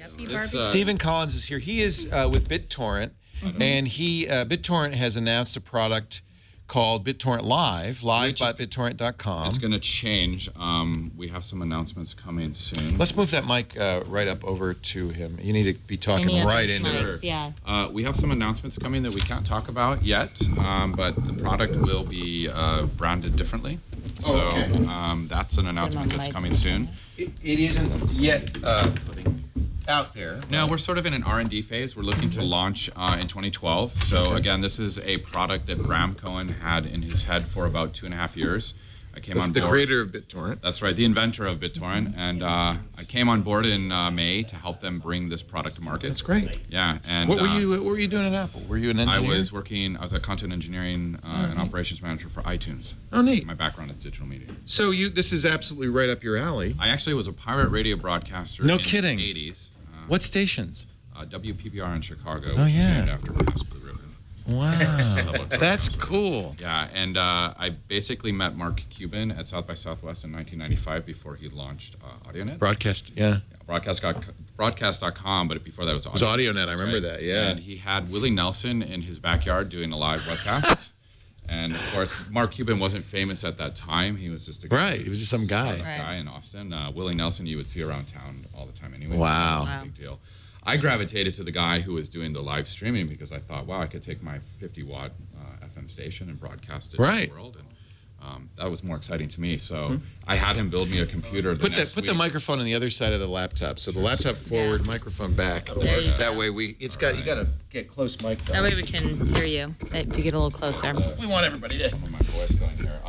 Stephen Collins is here. He is with BitTorrent, and BitTorrent has announced a product called BitTorrent Live by BitTorrent.com. It's going to change. We have some announcements coming soon. Let's move that mic right up over to him. You need to be talking right into it. Yeah. We have some announcements coming that we can't talk about yet, but the product will be branded differently. So that's an announcement that's coming soon. It isn't yet out there. No, we're sort of in an R&D phase. We're looking to launch in 2012. So again, this is a product that Bram Cohen had in his head for about 2.5 years. I came on board. The creator of BitTorrent. That's right, the inventor of BitTorrent. And I came on board in May to help them bring this product to market. That's great. Yeah. And what were you doing at Apple? Were you an engineer? I was a content engineering and operations manager for iTunes. Oh, neat. My background is digital media. So this is absolutely right up your alley. I actually was a pirate radio broadcaster No in kidding. the 80s. What stations? WPPR in Chicago, Oh, which is yeah. named after perhaps Blue Ribbon. Wow. That's cool. Yeah, and I basically met Mark Cuban at South by Southwest in 1995 before he launched AudioNet. Broadcast, yeah. Broadcast.com, but before that was AudioNet. It was AudioNet, I remember that, yeah. And he had Willie Nelson in his backyard doing a live webcast. And of course, Mark Cuban wasn't famous at that time. He was just a guy. Right, he was just some guy. Guy in Austin. Willie Nelson you would see around town all the time anyway. Wow. So that was a big deal. I gravitated to the guy who was doing the live streaming because I thought, wow, I could take my 50-watt FM station and broadcast it to the world. And that was more exciting to me. So I had him build me a computer. Put the microphone on the other side of the laptop. So the laptop forward, microphone back. There you that go. way you got to get close mic. That way we can hear you if you get a little closer. We want everybody to. Some of my voice going here.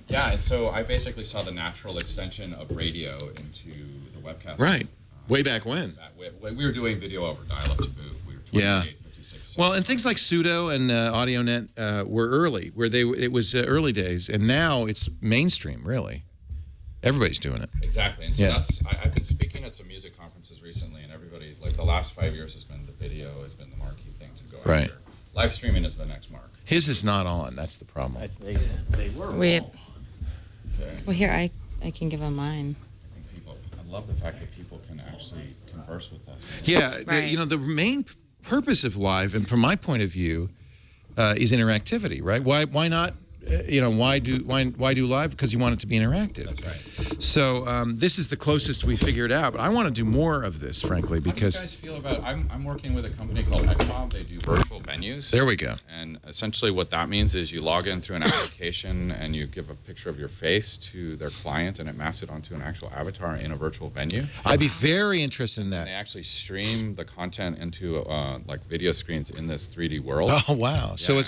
Yeah, and so I basically saw the natural extension of radio into the webcast. Right. Way back when. We were doing video over dial-up to boot. We were 28, 56. Well, and things like Pseudo and AudioNet were early, it was early days, and now it's mainstream, really. Everybody's doing it. Exactly, and so I've been speaking at some music conferences recently, and everybody, like the last 5 years has been the video has been the marquee thing to go after. Live streaming is the next mark. His is not on, that's the problem. They were. Well, here, I can give him mine. I love the fact that people can actually converse with us. Yeah, Right. the main purpose of live, and from my point of view, is interactivity, right? Why not? Why do live? Because you want it to be interactive. That's right. So this is the closest we figured out, but I want to do more of this, frankly, because. How do you guys feel about? I'm working with a company called XMob. They do virtual venues. There we go. And essentially, what that means is you log in through an application and you give a picture of your face to their client, and it maps it onto an actual avatar in a virtual venue. I'd be very interested in They that. actually stream the content into like video screens in this 3D world. Oh wow! Yeah. So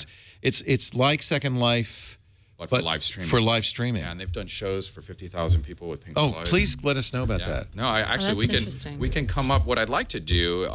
it's like Second Life, but for live streaming. For live streaming. Yeah, and they've done shows for 50,000 people with Pink Oh, Floyd. please let us know about that. No, actually that's we can come up. What I'd like to do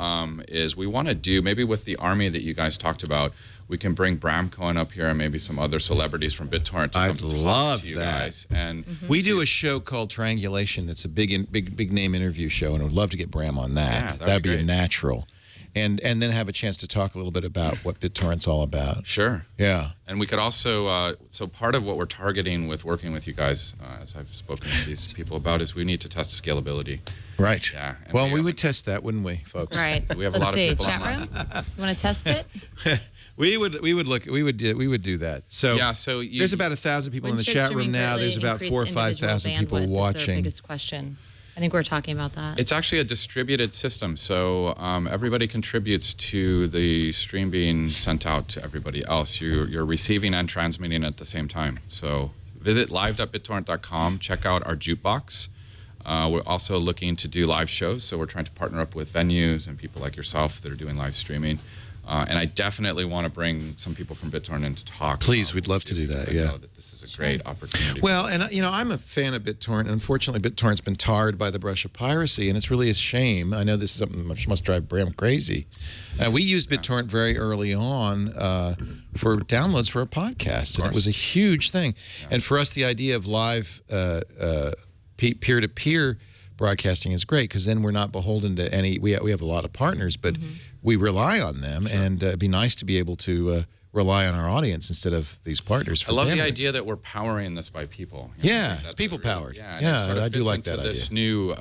is we want to do maybe with the army that you guys talked about. We can bring Bram Cohen up here and maybe some other celebrities from BitTorrent to come I'd talk love to you that. guys. And We do a show called Triangulation. That's a big name interview show, and I'd love to get Bram on that. Yeah, that'd be great. natural, and then have a chance to talk a little bit about what BitTorrent's all about. Sure. Yeah. And we could also, so part of what we're targeting with working with you guys, as I've spoken to these people about, is we need to test scalability. Right. Yeah. And Well, we would test that, wouldn't we, folks? Right. We have a Let's lot of see. people Chat online. room? You want to test it? we would do that. So Yeah, so there's about 1,000 people in the Would chat room streaming now. greatly There's about increase 4,000 or 5,000 individual people bandwidth? Is their watching. biggest question. I think we're talking about that. It's actually a distributed system, so everybody contributes to the stream being sent out to everybody else. You're receiving and transmitting at the same time. So visit live.bittorrent.com, check out our jukebox. We're also looking to do live shows, so we're trying to partner up with venues and people like yourself that are doing live streaming. And I definitely want to bring some people from BitTorrent in to talk. Please, we'd love to do that, I yeah. know that this is a great opportunity. Well, and I'm a fan of BitTorrent. Unfortunately, BitTorrent's been tarred by the brush of piracy, and it's really a shame. I know this is something which must drive Bram crazy. We used BitTorrent very early on for downloads for a podcast, and it was a huge thing. Yeah. And for us, the idea of live peer-to-peer broadcasting is great, because then we're not beholden to any. We have a lot of partners, but we rely on them, and it'd be nice to be able to rely on our audience instead of these partners. I love the idea that we're powering this by people. Yeah, it's people powered. Yeah, I do like that idea. This new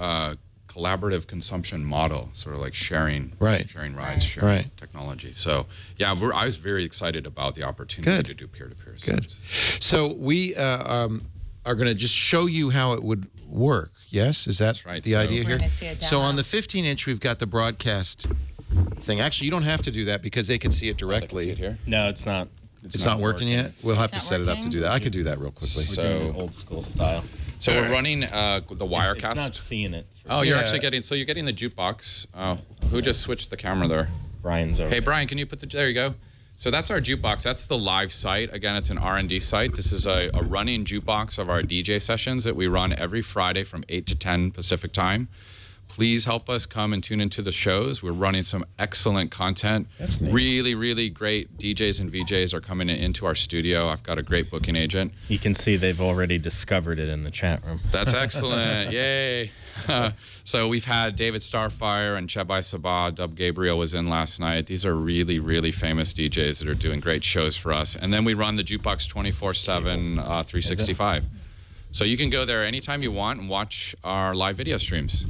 collaborative consumption model, sort of like sharing rides, sharing technology. So yeah, I was very excited about the opportunity to do peer-to-peer. Good. So we are going to just show you how it would work. Yes, is that the idea here? So on the 15-inch, we've got the broadcast thing. Actually, you don't have to do that because they can see it directly. See it here? No, it's not. It's not working yet? We'll have to set it up to do that. I could do that real quickly. So old school style. So we're running the Wirecast. It's not seeing it. Oh, you're actually getting the jukebox. Who just switched the camera there? Brian's over. Hey, Brian, can you put there you go. So that's our jukebox. That's the live site. Again, it's an R&D site. This is a running jukebox of our DJ sessions that we run every Friday from 8 to 10 Pacific time. Please help us come and tune into the shows. We're running some excellent content. That's neat. Really, really great DJs and VJs are coming into our studio. I've got a great booking agent. You can see they've already discovered it in the chat room. That's excellent. Yay. So we've had David Starfire and Chebai Sabah. Dub Gabriel was in last night. These are really, really famous DJs that are doing great shows for us. And then we run the jukebox 24/7, 365. So you can go there anytime you want and watch our live video streams.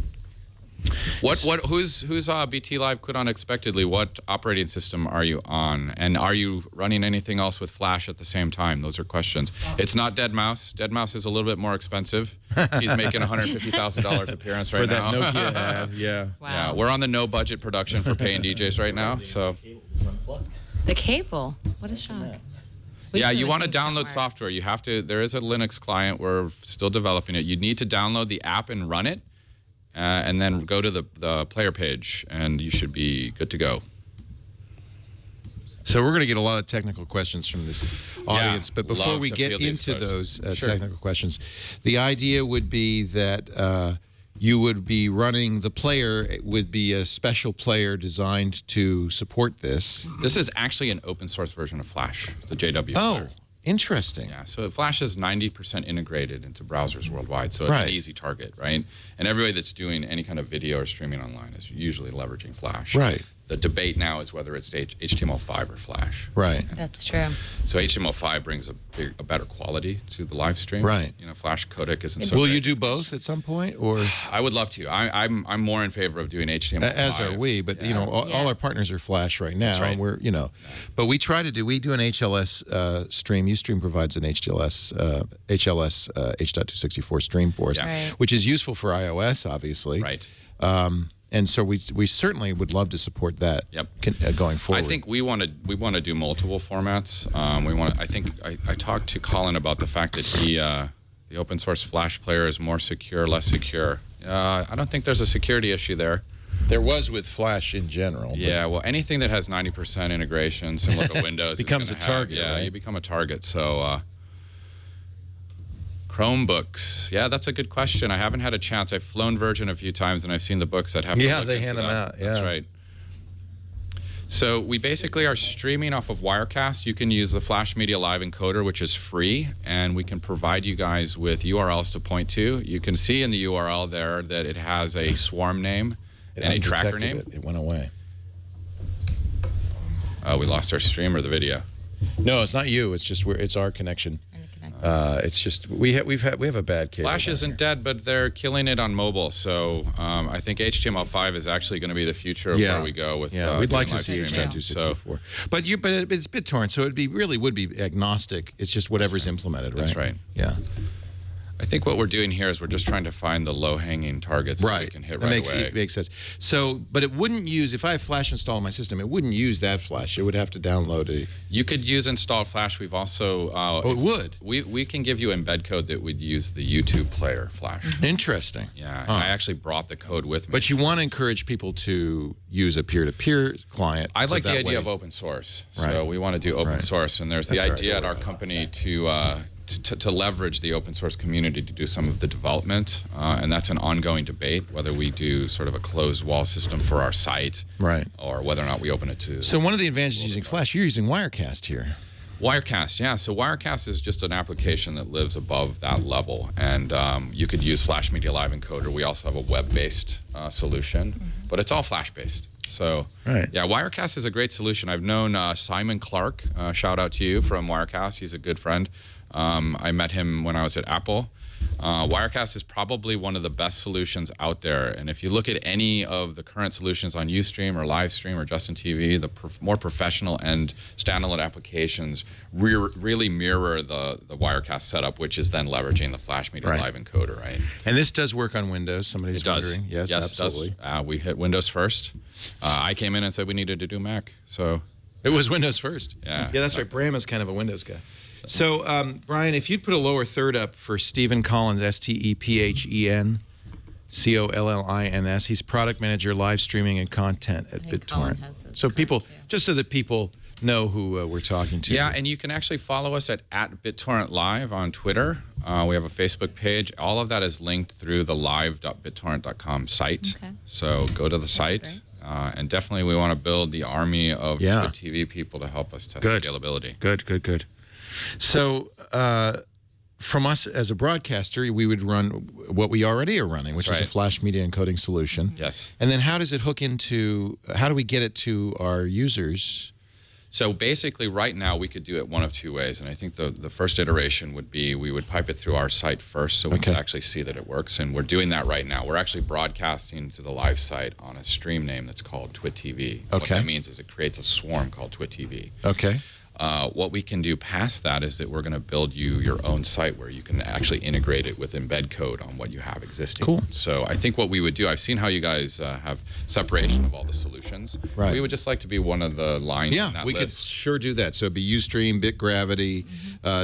Who's BT Live quit unexpectedly? What operating system are you on? And are you running anything else with Flash at the same time? Those are questions. It's not deadmau5. deadmau5 is a little bit more expensive. He's making $150,000 appearance right now. For that Nokia ad, yeah. Wow. Yeah, we're on the no budget production for paying DJs right now. So The cable. What a shock. We yeah, do you want to things download smart. software. You have to. There is a Linux client. We're still developing it. You need to download the app and run it. And then go to the player page, and you should be good to go. So we're going to get a lot of technical questions from this audience, but before love we to get field these into questions. those Sure. technical questions, the idea would be that you would be running the player. It would be a special player designed to support this. This is actually an open source version of Flash, the JW Oh, player. interesting. Yeah, so Flash is 90% integrated into browsers worldwide, so it's Right. an easy target, right? And everybody that's doing any kind of video or streaming online is usually leveraging Flash. Right. The debate now is whether it's HTML5 or Flash. Right. That's true. So HTML5 brings a better quality to the live stream. Right. You know, Flash codec isn't so Will great. you do both at some point, or I would love to. I'm more in favor of doing HTML5. as are we? But you know, all our Yes. partners are Flash right now, right. and we're but we try to do. We do an HLS stream. Ustream provides an HLS H.264 stream for us, Yeah. Right. which is useful for iOS, obviously. Right. And so we certainly would love to support that. Yep. Going forward. I think we want to do multiple formats. I think I talked to Colin about the fact that the open source Flash player is more secure, less secure. I don't think there's a security issue there. there was with Flash in general. Yeah, well, anything that has 90% integration, similar to Windows, Becomes is a gonna target, Yeah, right? you become a target. So Chromebooks. Yeah, that's a good question. I haven't had a chance. I've flown Virgin a few times, and I've seen the books that have to Yeah, look they into hand them that. out, That's yeah. right. So we basically are streaming off of Wirecast. You can use the Flash Media Live encoder, which is free, and we can provide you guys with URLs to point to. You can see in the URL there that it has a swarm name and a tracker undetected name. It went away. Oh, we lost our stream or the video. No, it's not you. It's just it's our connection. And the connector. It's just we have a bad cable. Flash down isn't here. dead, but they're killing it on mobile. So I think HTML5 is actually going to be the future of where we go with. Yeah, we'd like to doing see live streaming. H.264. But it's BitTorrent, so it would be agnostic. It's just whatever's implemented, right? That's right. Yeah. I think what we're doing here is we're just trying to find the low-hanging targets that we can hit That right makes away. it makes sense. So, but it wouldn't use if I have Flash installed on my system. It wouldn't use that Flash. It would have to download a. You could use installed Flash. We've also. Oh, it would. We can give you embed code that would use the YouTube player Flash. Interesting. Yeah, Huh. I actually brought the code with me. But you want to encourage people to use a peer-to-peer client. I so like the that idea way- of open source. Right. So we want to do open Right. source, and there's That's the all right. idea at our company to leverage the open source community to do some of the development, and that's an ongoing debate whether we do sort of a closed wall system for our site, Right. or whether or not we open it to. So one of the advantages of using Flash, you're using Wirecast here. Wirecast, yeah. So Wirecast is just an application that lives above that level, and you could use Flash Media Live Encoder. We also have a web-based solution, but it's all Flash-based. So, Right. yeah, Wirecast is a great solution. I've known Simon Clark. Shout out to you from Wirecast. He's a good friend. I met him when I was at Apple. Wirecast is probably one of the best solutions out there. And if you look at any of the current solutions on Ustream or Livestream or Justin TV, the more professional and standalone applications really mirror the Wirecast setup, which is then leveraging the Flash Media Right. Live encoder, right? And this does work on Windows. Somebody's It does. wondering. Yes, yes, absolutely. it does. We hit Windows first. I came in and said we needed to do Mac. So It was Windows first. Yeah. Yeah, that's right. Bram is kind of a Windows guy. So, Brian, if you'd put a lower third up for Stephen Collins, Stephen Collins, he's product manager, live streaming and content at think Colin BitTorrent. has it So people, too. just so that people know who we're talking to. yeah, and you can actually follow us at BitTorrent Live on Twitter. We have a Facebook page. All of that is linked through the live.bittorrent.com site. Okay. So go to the site. great. And definitely we want to build the army of Yeah. TV people to help us test Good. scalability. Good. So, from us as a broadcaster, we would run what we already are running, which is a right. Flash media encoding solution. Yes. And then how does it hook into, how do we get it to our users? So basically, right now, we could do it one of two ways. And I think the first iteration would be we would pipe it through our site first so we Okay. can actually see that it works. And we're doing that right now. We're actually broadcasting to the live site on a stream name that's called TwitTV. What Okay. that means is it creates a swarm called TwitTV. Okay. What we can do past that is that we're going to build you your own site where you can actually integrate it with embed code on what you have existing. Cool. So I think what we would do, I've seen how you guys have separation of all the solutions. Right. We would just like to be one of the lines in Yeah, that we could list. sure do that. So it'd be Ustream, BitGravity,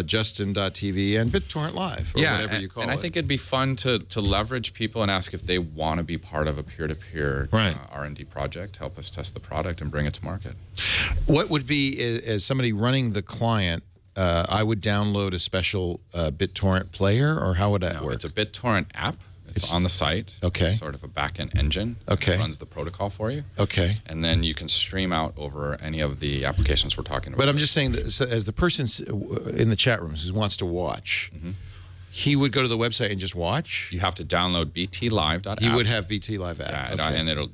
Justin.tv, and BitTorrent Live, or whatever and, you call and it. I think it'd be fun to leverage people and ask if they want to be part of a peer-to-peer Right. R&D project, help us test the product and bring it to market. What would be, as somebody running the client, I would download a special BitTorrent player, or how would that No, work? it's a BitTorrent app. It's on the site. Okay. It's sort of a back-end engine. Okay. It runs the protocol for you. Okay. And then you can stream out over any of the applications we're talking about. But I'm just saying that so as the person in the chat rooms who wants to watch, he would go to the website and just watch? You have to download btlive.app. He would have BT Live app. Yeah, Okay. and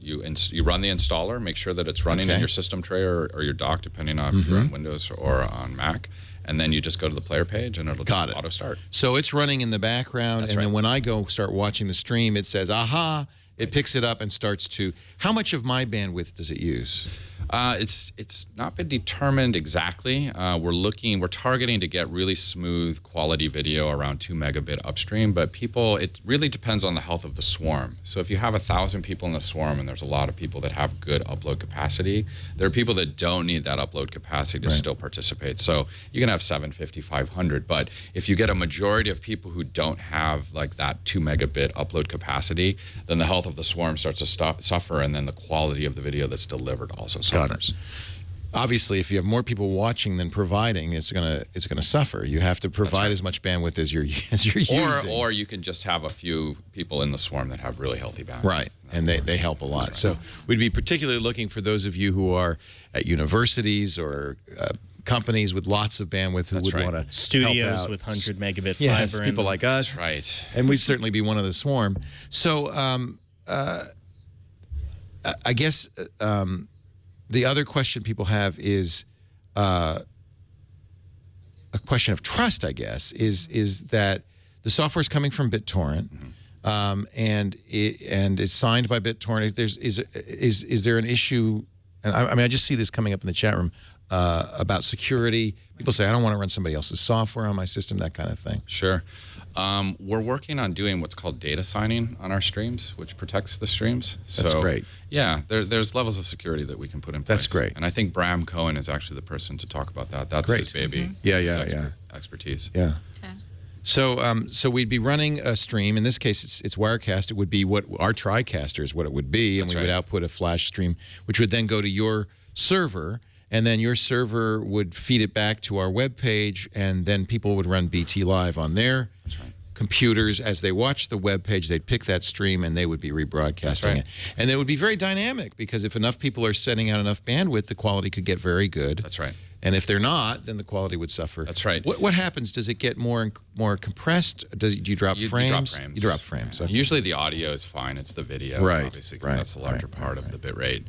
you run the installer, make sure that it's running Okay. in your system tray or your dock, depending on if you're on Windows or on Mac. And then you just go to the player page and it'll Got just it. auto start. So it's running in the background, That's and then right. when I go start watching the stream, it says, aha, it picks it up and starts to, how much of my bandwidth does it use? It's not been determined exactly. We're targeting to get really smooth quality video around 2 megabit upstream, but it really depends on the health of the swarm. So if you have 1,000 people in the swarm and there's a lot of people that have good upload capacity, there are people that don't need that upload capacity to still participate. So you can have 750, 500, but if you get a majority of people who don't have like that 2 megabit upload capacity, then the health of the swarm starts to suffer, and then the quality of the video that's delivered also suffers. Obviously, if you have more people watching than providing, it's gonna suffer. You have to provide as much bandwidth as you're using. Or you can just have a few people in the swarm that have really healthy bandwidth. Right, and they help a lot. So we'd be particularly looking for those of you who are at universities or companies with lots of bandwidth who would right. want to Studios with 100 megabit yes, fiber. people like us. That's right. And we'd certainly be one of the swarm. So I guess the other question people have is a question of trust, I guess, is that the software is coming from BitTorrent, and it's signed by BitTorrent. Is there an issue? And I mean, I just see this coming up in the chat room about security. People say, I don't want to run somebody else's software on my system, that kind of thing. Sure. We're working on doing what's called data signing on our streams, which protects the streams. That's great. Yeah, there's levels of security that we can put in place. That's great. And I think Bram Cohen is actually the person to talk about that. That's Great. his baby. Yeah, His yeah. expertise. Yeah. Okay. So we'd be running a stream. In this case, it's Wirecast. It would be what our TriCaster is what it would be, and That's we would right. output a Flash stream, which would then go to your server, and then your server would feed it back to our web page, and then people would run BT Live on their computers. As they watch the web page, they'd pick that stream, and they would be rebroadcasting right. it. And it would be very dynamic, because if enough people are sending out enough bandwidth, the quality could get very good. That's right. And if they're not, then the quality would suffer. That's right. What happens? Does it get more compressed? Do you drop frames? You drop frames. You drop frames. Okay. Usually the audio is fine. It's the video, Right, obviously, because right, that's the larger right, part of the bit rate.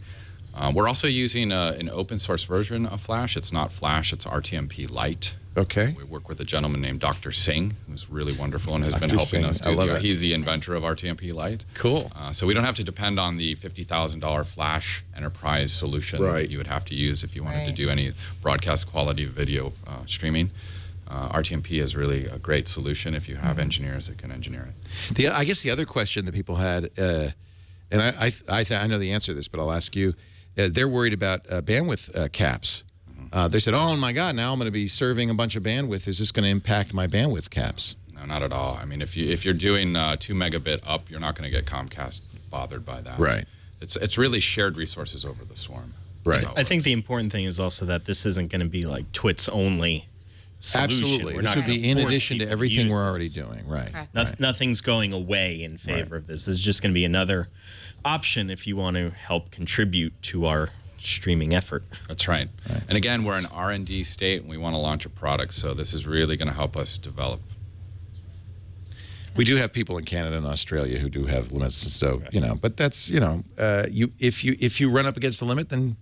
We're also using an open source version of Flash. It's not Flash, it's RTMP Lite. Okay. We work with a gentleman named Dr. Singh, who's really wonderful and has been Dr. helping Singh. us. I love it. He's the inventor of RTMP Lite. Cool. So we don't have to depend on the $50,000 flash enterprise solution Right. that you would have to use if you wanted to Right. do any broadcast quality video streaming. RTMP is really a great solution if you have engineers that can engineer it. I guess the other question that people had, and I know the answer to this, but I'll ask you. They're worried about bandwidth caps. They said, "Oh my God, now I'm going to be serving a bunch of bandwidth. Is this going to impact my bandwidth caps?" No, not at all. I mean, if you're doing 2 megabit up, you're not going to get Comcast bothered by that. Right. It's really shared resources over the swarm. Right. So, I think the important thing is also that this isn't going to be like Twit's only solution. Absolutely. We're This not would gonna be in force addition to people everything use we're already this. doing. Right. Correct. Nothing's going away in favor of this. This is just going to be another option if you want to help contribute to our streaming effort. That's right. And again, we're an R&D state, and we want to launch a product, so this is really going to help us develop. We do have people in Canada and Australia who do have limits, so but that's if you run up against the limit, then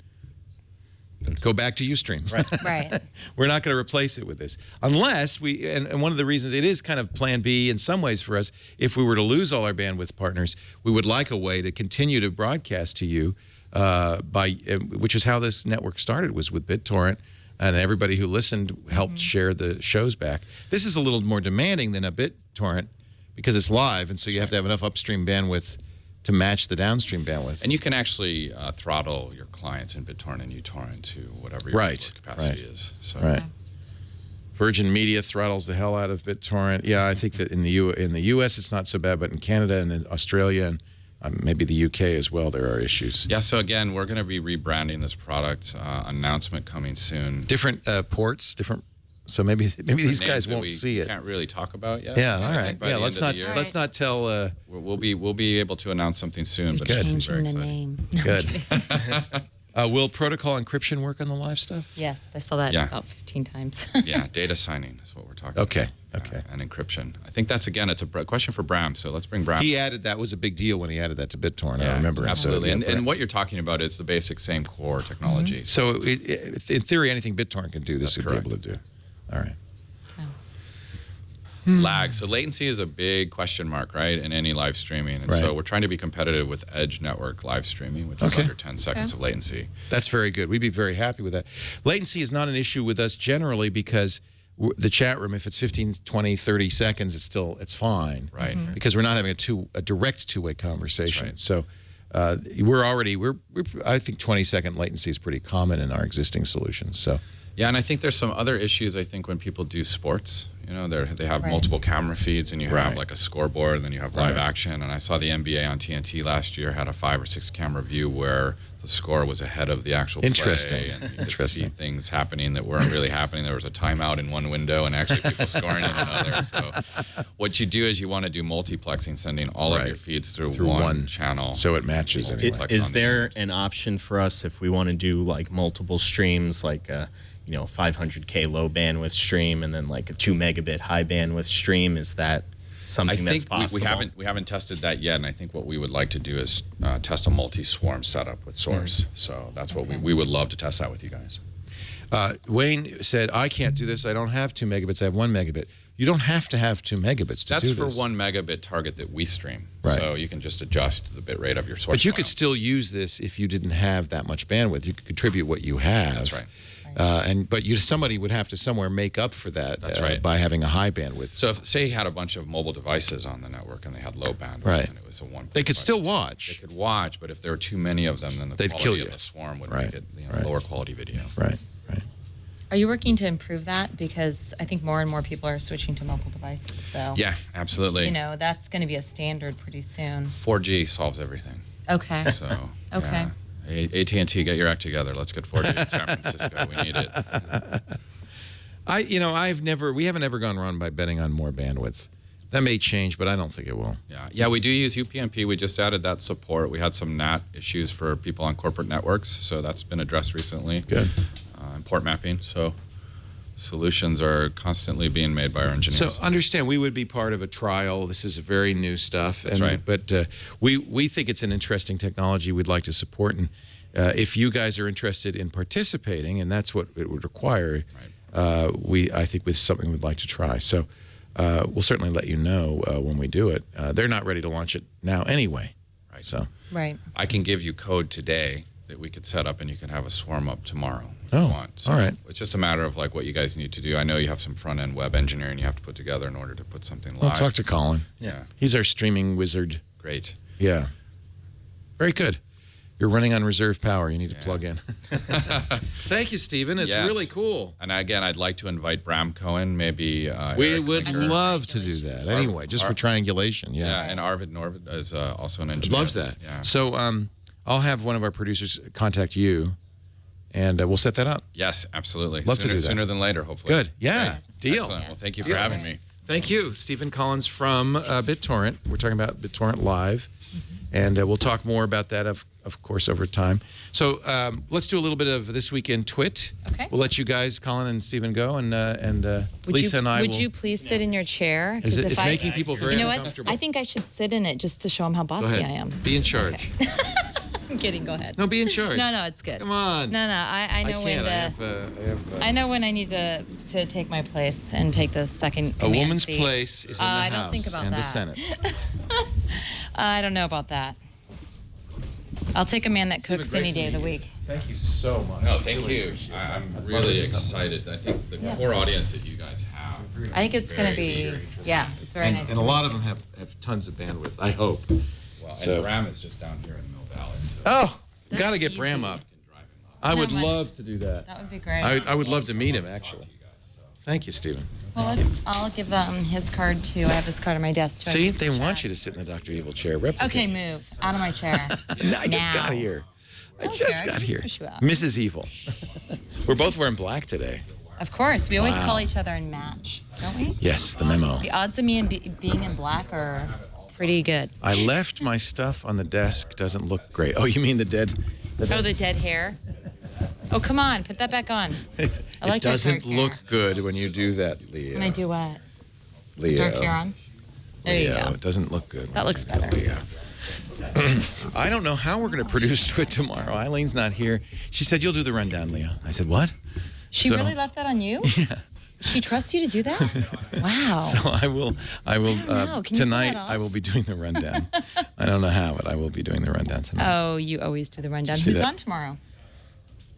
go back to Ustream. Right. Right. We're not going to replace it with this unless we. And one of the reasons it is kind of Plan B in some ways for us, if we were to lose all our bandwidth partners, we would like a way to continue to broadcast to you which is how this network started, was with BitTorrent. And everybody who listened helped share the shows back. This is a little more demanding than a BitTorrent because it's live, and so you have to have enough upstream bandwidth to match the downstream bandwidth. And you can actually throttle your clients in BitTorrent and uTorrent to whatever your Right, capacity right. is. So. Right. Virgin Media throttles the hell out of BitTorrent. Yeah, I think that in the U.S. it's not so bad, but in Canada and in Australia and maybe the UK as well, there are issues. Yeah, so again, we're going to be rebranding this product. Announcement coming soon. Different ports, different. So maybe these guys Names that won't we see it. Can't really talk about yet. Yeah, I all think right. by Yeah, the let's end of not the year, let's not tell. We'll be able to announce something soon. But it's Changing very the exciting. name. No, I'm Good. kidding. Will protocol encryption work on the live stuff? Yes, I saw that Yeah. about 15 times. Yeah, data signing is what we're talking Okay, about. okay. And encryption. I think that's, again, it's a question for Bram, so let's bring Bram. He added that was a big deal when he added that to BitTorrent. I remember. Absolutely. So, And, yeah, and what you're talking about is the basic same core technology. so in theory, anything BitTorrent can do, this That's would be able to do. All right. Lag. So latency is a big question mark, right, in any live streaming. And so Right. we're trying to be competitive with Edge Network live streaming, which is Okay. under 10 seconds of latency. That's very good. We'd be very happy with that. Latency is not an issue with us generally because the chat room, if it's 15, 20, 30 seconds, it's fine. Right. Mhm. Because we're not having a direct two-way conversation. That's So I think 20-second latency is pretty common in our existing solutions. So Yeah, and I think there's some other issues, I think, when people do sports. You know, they have Right. multiple camera feeds, and you have Right. like a scoreboard, and then you have live Right. action. And I saw the NBA on TNT last year had a 5 or 6 camera view where the score was ahead of the actual Interesting. play, and you could see Interesting. things happening that weren't really happening. There was a timeout in one window, and actually people scoring in another. So what you do is you want to do multiplexing, sending all Right. of your feeds through Through one channel. so it matches anyway. Multiplex Is on the there end. an option for us if we want to do like multiple streams, like 500K low bandwidth stream and then like a 2 megabit high bandwidth stream? Is that I something that's think possible? we haven't tested that yet, and I think what we would like to do is test a multi-swarm setup with Source. So that's what we would love to test that with you guys. Wayne said, I can't do this. I don't have 2 megabits. I have 1 megabit. You don't have to have 2 megabits to That's do for this. 1 megabit target that we stream. Right. So you can just adjust the bit rate of your source. But you could file. still use this if you didn't have that much bandwidth. You could contribute what you have. That's right. But somebody would have to somewhere make up for that. That's right. By having a high bandwidth. So if, say you had a bunch of mobile devices on the network and they had low bandwidth, Right. and it was a 1. They could still They watch. could watch, but if there were too many of them, then the They'd quality kill you. of the swarm would Right. make it Right. lower quality video. Right. Right. Are you working to improve that? Because I think more and more people are switching to mobile devices. So, Yeah, absolutely. that's going to be a standard pretty soon. 4G solves everything. Okay. So Okay. yeah. AT&T, get your act together. Let's get 4G in San Francisco. We need it. We haven't ever gone wrong by betting on more bandwidth. That may change, but I don't think it will. Yeah, we do use UPnP. We just added that support. We had some NAT issues for people on corporate networks, so that's been addressed recently. Good. And port mapping. So solutions are constantly being made by our engineers. So understand, we would be part of a trial. This is very new stuff. That's right. But we think it's an interesting technology we'd like to support. And if you guys are interested in participating, and that's what it would require, I think with something we'd like to try. So we'll certainly let you know when we do it. They're not ready to launch it now anyway. Right. So Right. I can give you code today that we could set up, and you can have a swarm up tomorrow if Oh, you want. So all right. It's just a matter of like what you guys need to do. I know you have some front end web engineering you have to put together in order to put something live. I'll talk to Colin. Yeah, He's our streaming wizard. great. Yeah. Very good. You're running on reserve power. You need to Yeah. plug in. Thank you, Stephen. It's Yes. really cool. And again, I'd like to invite Bram Cohen, maybe. We Eric would Klinker. love to do that. Anyway, just for triangulation. Yeah, and Arvid Norvid is also an I'd engineer. love that. Yeah. So I'll have one of our producers contact you, and we'll set that up. Yes, absolutely. Love to sooner, do that. Sooner than later, hopefully. Good. Yeah. Yes. Deal. Excellent. Well, thank you for Deal. having me. Thank you, Stephen Collins from BitTorrent. We're talking about BitTorrent Live, and we'll talk more about that, of course, over time. So let's do a little bit of This Week in Twit. Okay. We'll let you guys, Colin and Stephen, go, and Would Lisa you, and I would will. you please sit in your chair? 'Cause It's if I- making people very You know what? uncomfortable. I think I should sit in it just to show them how Go bossy ahead. I am. Be in charge. I'm kidding. Go ahead. No, be in charge. No, it's good. Come on. No, I know I when can't. to. I know when I need to take my place and take the second. A command woman's seat. place is in the I House don't think about and the that. Senate. I don't know about that. I'll take a man that Stephen, cooks great any to day of the meet you. week. Thank you so much. No, thank you. I'm really excited. I think the Yeah. core audience that you guys have. I think it's going to Very be, eager. yeah, it's very nice. And to a lot meet of them have tons of bandwidth, I hope. Well, So- and Bram is just down here in Mill Valley. So Oh, That's got to get easy. Bram up. you can drive him up. I would No, my- love to do that. That would be great. I would love to meet him, actually. Thank you, Stephen. Well, I'll give his card too. I have his card on my desk too. See, they want you to sit in the Dr. Evil chair. Replicate. Okay, move out of my chair. No, I just Now. got here. I Okay, just I got just here. push you out. Mrs. Evil. We're both wearing black today. Of course, we always Wow. call each other and match, don't we? Yes, the memo. The odds of me and being in black are pretty good. I left my stuff on the desk. Doesn't look great. Oh, you mean the dead? Oh, the dead hair. Oh, come on, put that back on. It I like your doesn't dark hair. look good when you do that, Leo. When I do what? Leo. Dark hair on. There you Leo. go. It doesn't look good. That looks better. Leo. I don't know how we're going to produce it tomorrow. Eileen's not here. She said, "You'll do the rundown, Leo." I said, "What?" She So- really left that on you? Yeah. She trusts you to do that? Wow. So I will know. Can you pull tonight. that off? I will be doing the rundown. I don't know how, but I will be doing the rundown tonight. Oh, you always do the rundown. See Who's that? on tomorrow?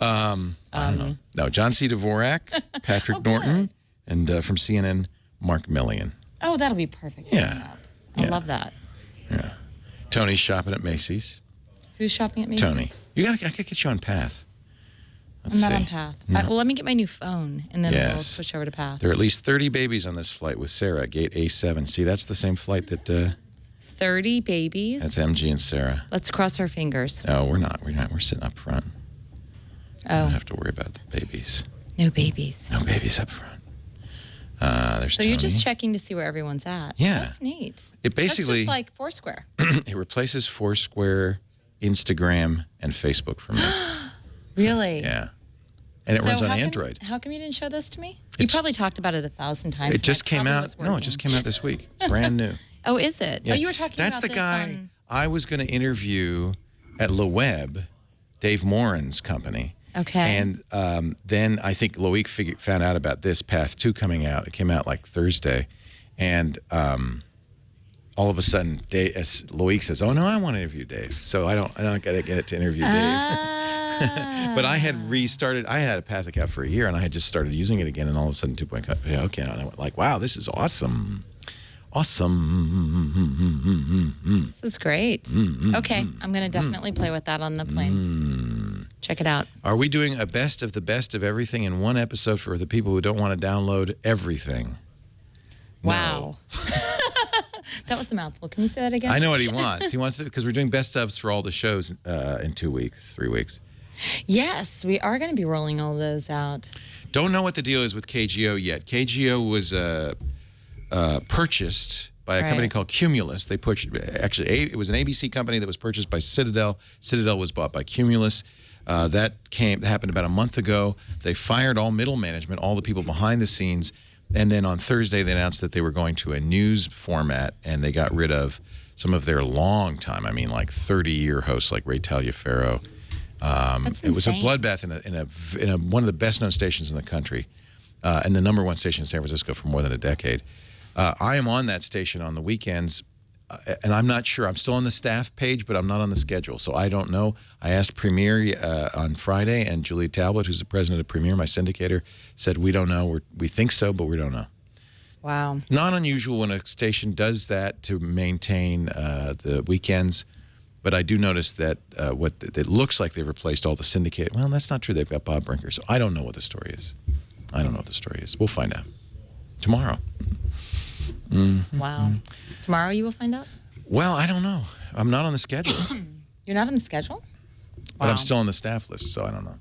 I don't know. No, John C. Dvorak, Patrick Oh, good. Norton, and from CNN, Mark Millian. Oh, that'll be perfect. Yeah. I Yeah. love that. Yeah. Tony's shopping at Macy's. Who's shopping at Macy's? Tony, I gotta get you on Path. Let's I'm not see. on Path. No. Well, let me get my new phone, and then Yes. we'll switch over to Path. There are at least 30 babies on this flight with Sarah, gate A7. See, that's the same flight that 30 babies. that's MG and Sarah. Let's cross our fingers. No, we're not. We're sitting up front. I Oh, don't have to worry about the babies. no babies. No babies up front. There's So Tony. you're just checking to see where everyone's at. Yeah. That's neat. It basically That's just like Foursquare. it replaces Foursquare, Instagram, and Facebook for me. Really? Yeah. And it So runs on how come- Android. How come you didn't show this to me? You It's- probably talked about it 1,000 times. It just and I came probably out. was No, it working. just came out this week. It's brand new. Oh, is it? Yeah. Oh, you were talking That's about the this guy on- I was going to interview at Le Web, Dave Morin's company. Okay. And then I think Loic found out about this Path 2 coming out. It came out like Thursday. And all of a sudden, Loic says, "Oh, no, I want to interview Dave." So I don't got to get it to interview Dave. Ah. But I had restarted. I had a Path account for a year, and I had just started using it again. And all of a sudden, 2.0. Yeah, okay. And I went like, "Wow, this is awesome, awesome." This is great. Okay, I'm going to definitely play with that on the plane. Check it out. Are we doing a best of the best of everything in one episode for the people who don't want to download everything? Wow. That was a mouthful. Can you say that again? I know what he wants. He wants to, because we're doing best ofs for all the shows in 2 weeks, 3 weeks. Yes, we are going to be rolling all those out. Don't know what the deal is with KGO yet. KGO was purchased by a company Right. called Cumulus. They it was an ABC company that was purchased by Citadel. Citadel was bought by Cumulus. That happened about a month ago. They fired all middle management, all the people behind the scenes, and then on Thursday they announced that they were going to a news format, and they got rid of some of their long time, I mean like 30-year hosts like Ray Taliaferro. That's It was a insane. bloodbath in a one of the best known stations in the country. and the #1 station in San Francisco for more than a decade. I am on that station on the weekends, and I'm not sure. I'm still on the staff page, but I'm not on the schedule, so I don't know. I asked Premier on Friday, and Julie Talbot, who's the president of Premier, my syndicator, said, we don't know. We think so, but we don't know. Wow. Not unusual when a station does that to maintain the weekends, but I do notice that it looks like they've replaced all the syndicated. Well, that's not true. They've got Bob Brinker, so I don't know what the story is. I don't know what the story is. We'll find out tomorrow. Wow. Tomorrow you will find out? Well, I don't know. I'm not on the schedule, You're not on the schedule? but Wow. I'm still on the staff list, so I don't know.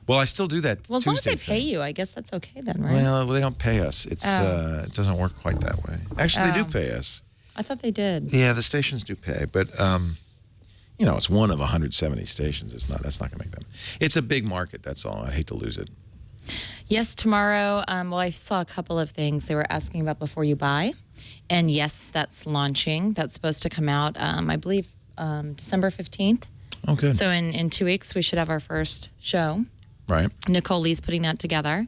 Well, I still do that. Well, as long as Tuesday they pay thing. you, I guess that's okay then, right? Well, they don't pay us. It's it doesn't work quite that way. Actually, they do Oh. pay us. I thought they did. Yeah, the stations do pay, but you know, it's one of 170 stations. That's not going to make them. It's a big market. That's all. I'd hate to lose it. Yes, tomorrow. Well, I saw a couple of things they were asking about before you buy. And yes, that's launching. That's supposed to come out, I believe, December 15th. Oh, good. So in 2 weeks, we should have our first show. Right. Nicole Lee's putting that together.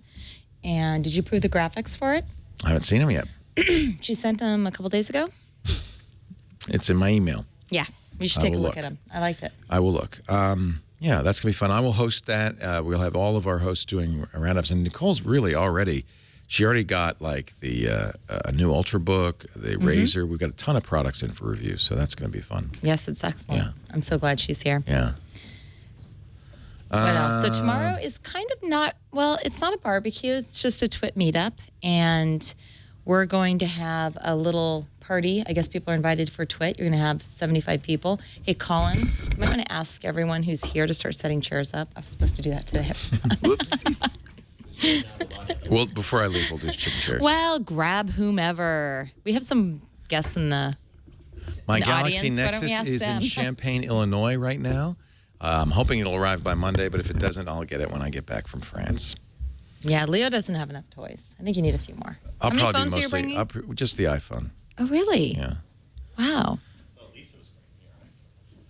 And did you approve the graphics for it? I haven't seen them yet. She sent them a couple days ago. It's in my email. Yeah, you should I take a will look look. at them. I liked it. I will look. Yeah, that's going to be fun. I will host that. We'll have all of our hosts doing roundups. And Nicole's really she already got like the a new Ultrabook, the Razor. We've got a ton of products in for review, so that's going to be fun. Yes, it's excellent. Yeah. I'm so glad she's here. Yeah. What else? So tomorrow is kind of not, well, it's not a barbecue. It's just a TWIT meetup. And we're going to have a little party. I guess people are invited for TWIT. You're going to have 75 people. Hey, Colin, you might want to ask everyone who's here to start setting chairs up. I was supposed to do that today. Whoopsies. Well, before I leave, we'll do chicken chairs. Well, grab whomever. We have some guests in the My the Galaxy audience, why don't we Nexus ask is in them? Champaign, Illinois right now. I'm hoping it'll arrive by Monday, but if it doesn't, I'll get it when I get back from France. Yeah, Leo doesn't have enough toys. I think you need a few more. I'll How many probably phones do are you mostly bringing? just the iPhone. Oh, really? Yeah. Wow.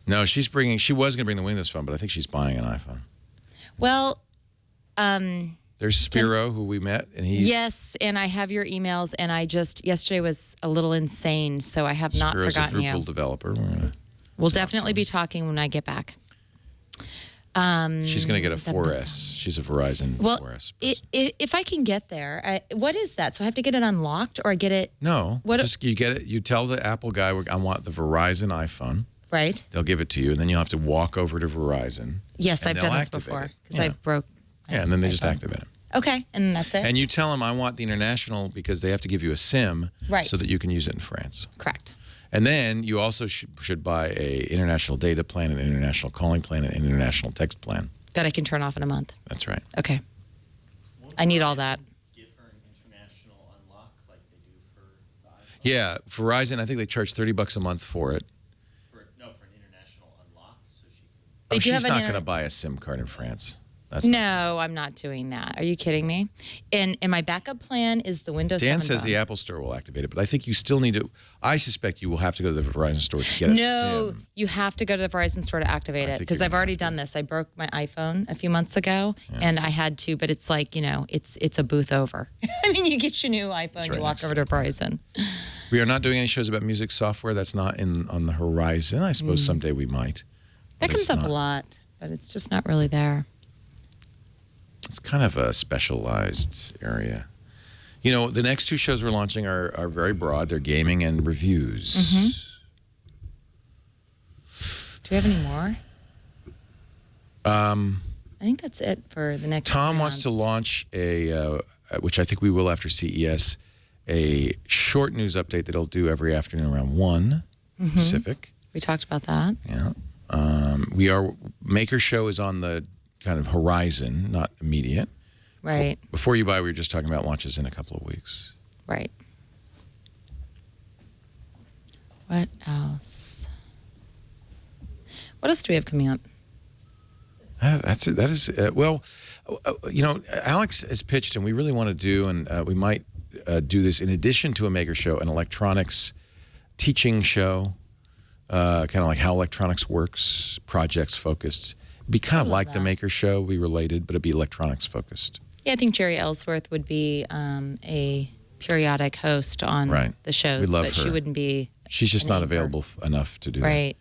No, she was going to bring the Windows Phone, but I think she's buying an iPhone. Well, There's Spiro, who we met, and he's yes, and I have your emails, and yesterday was a little insane, so I have not Spiro's forgotten a Drupal you. developer. We're gonna, We'll definitely be talking when I get back. she's going to get a 4S. She's a Verizon Well, 4S. if I can get there, what is that? So I have to get it unlocked, or I get it No, What- just you get it. You tell the Apple guy, I want the Verizon iPhone. right? They'll give it to you, and then you'll have to walk over to Verizon. Yes, and I've they'll done this activate before it. because Yeah. I broke. my Yeah, and then they just iPhone. activate it. Okay, and that's it. And you tell them I want the international because they have to give you a SIM Right. so that you can use it in France. Correct. And then you also should buy a international data plan, an international calling plan, an international text plan. That I can turn off in a month. That's right. Okay. I need all that. Give her an international unlock like they do for the iPhone. Yeah, Verizon, I think they charge $30 a month for it. For an international unlock, so she can. They Oh, do have she's an not inter- going to buy a SIM card in France. That's No, I'm not doing that. Are you kidding me? And my backup plan is the Windows 7 Dan says phone. the Apple Store will activate it, but I think you still need to. I suspect you will have to go to the Verizon store to get a No, SIM. you have to go to the Verizon store to activate I it think because you're I've gonna already have to. done this. I broke my iPhone a few months ago and I had to, but it's like, it's a booth over. I mean, you get your new iPhone, right you walk next over to to Verizon. We are not doing any shows about music software. That's not on the horizon. I suppose someday we might. That but comes it's up not. a lot, but it's just not really there. It's kind of a specialized area. The next two shows we're launching are very broad. They're gaming and reviews. Do we have any more? Um, I think that's it for the next Tom 3 wants to months. launch which I think we will after CES, a short news update that he'll do every afternoon around 1 Pacific. We talked about that. Yeah. Maker Show is on the kind of horizon, not immediate. Right, Before You Buy, we were just talking about launches in a couple of weeks. right. What else? What else do we have coming up? That's it. That is Alex has pitched, and we really want to do, and we might do this in addition to a Maker Show, an electronics teaching show, kind of like how electronics works, projects focused. It'd be kind of love like the that. Maker Show, be related, but it'd be electronics focused. Yeah, I think Jerry Ellsworth would be a periodic host on Right. the shows, We love but she her. wouldn't be She's just an not anchor. available enough to do that. Right.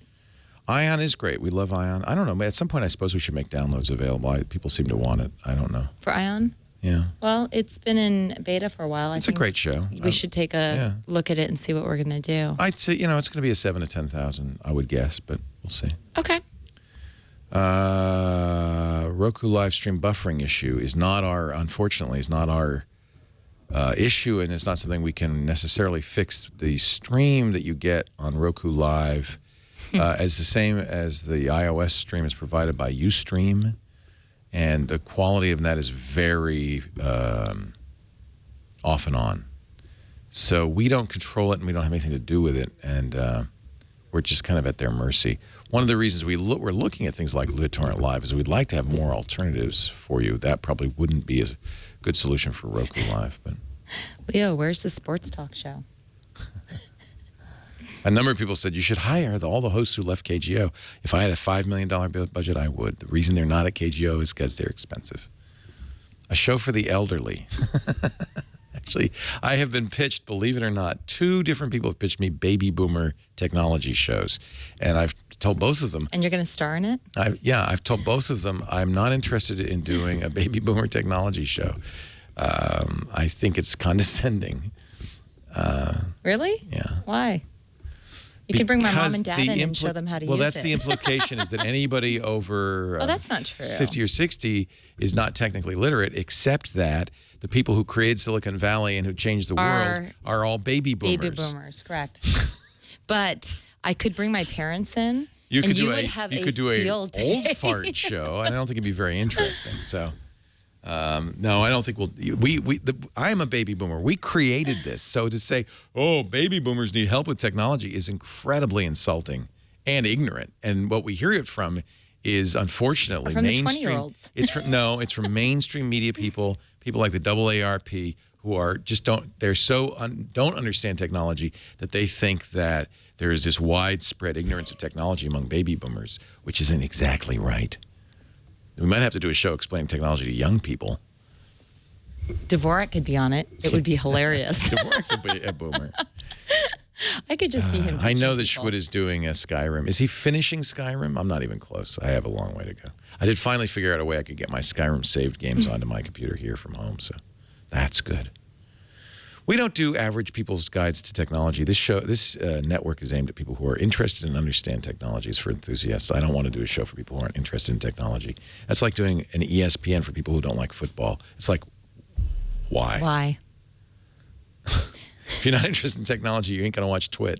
Ion is great. We love Ion. I don't know. At some point, I suppose we should make downloads available. People seem to want it. I don't know. For Ion? Yeah. Well, it's been in beta for a while. It's I a think great show. we should take a yeah. look at it and see what we're going to do. I'd say, it's going to be a 7 to 10,000, I would guess, but we'll see. Okay. Roku live stream buffering issue is not our, unfortunately, is not our issue, and it's not something we can necessarily fix. The stream that you get on Roku Live is the same as the iOS stream is provided by Ustream, and the quality of that is very off and on. So we don't control it, and we don't have anything to do with it, and we're just kind of at their mercy. One of the reasons we're looking at things like BitTorrent Live is we'd like to have more alternatives for you. That probably wouldn't be a good solution for Roku Live, but Leo, where's the sports talk show? a number of people said you should hire all the hosts who left KGO. If I had a $5 million budget, I would. The reason they're not at KGO is because they're expensive. A show for the elderly. Actually, I have been pitched, believe it or not, 2 different people have pitched me baby boomer technology shows. And I've told both of them, And you're going to star in it? I've told both of them I'm not interested in doing a baby boomer technology show. I think it's condescending. Really? Yeah. Why? You can bring my mom Because and dad the in and show them how to use it. Well, that's the implication is that anybody over Oh, that's not true. 50 or 60 is not technically literate, except that the people who created Silicon Valley and who changed the world are all baby boomers. Baby boomers, correct. But I could bring my parents in, You could and do you a would have you could do a field old day. fart show, and I don't think it'd be very interesting. So, no, I don't think we'll. I'm a baby boomer. We created this, so to say, "Oh, baby boomers need help with technology" is incredibly insulting and ignorant. And what we hear it from is, unfortunately, From the mainstream. 20-year-olds. It's from mainstream media people like the AARP who are just don't understand technology, that they think that there is this widespread ignorance of technology among baby boomers, which isn't exactly right. We might have to do a show explaining technology to young people. Dvorak could be on it. It would be hilarious. Dvorak's a boomer. I could just see him. I know that teaching Schwood is doing a Skyrim. Is he finishing Skyrim? I'm not even close. I have a long way to go. I did finally figure out a way I could get my Skyrim saved games onto my computer here from home, so that's good. We don't do average people's guides to technology. This network is aimed at people who are interested and understand technology. It's for enthusiasts. I don't want to do a show for people who aren't interested in technology. That's like doing an ESPN for people who don't like football. It's like, why? Why? If you're not interested in technology, you ain't going to watch Twit.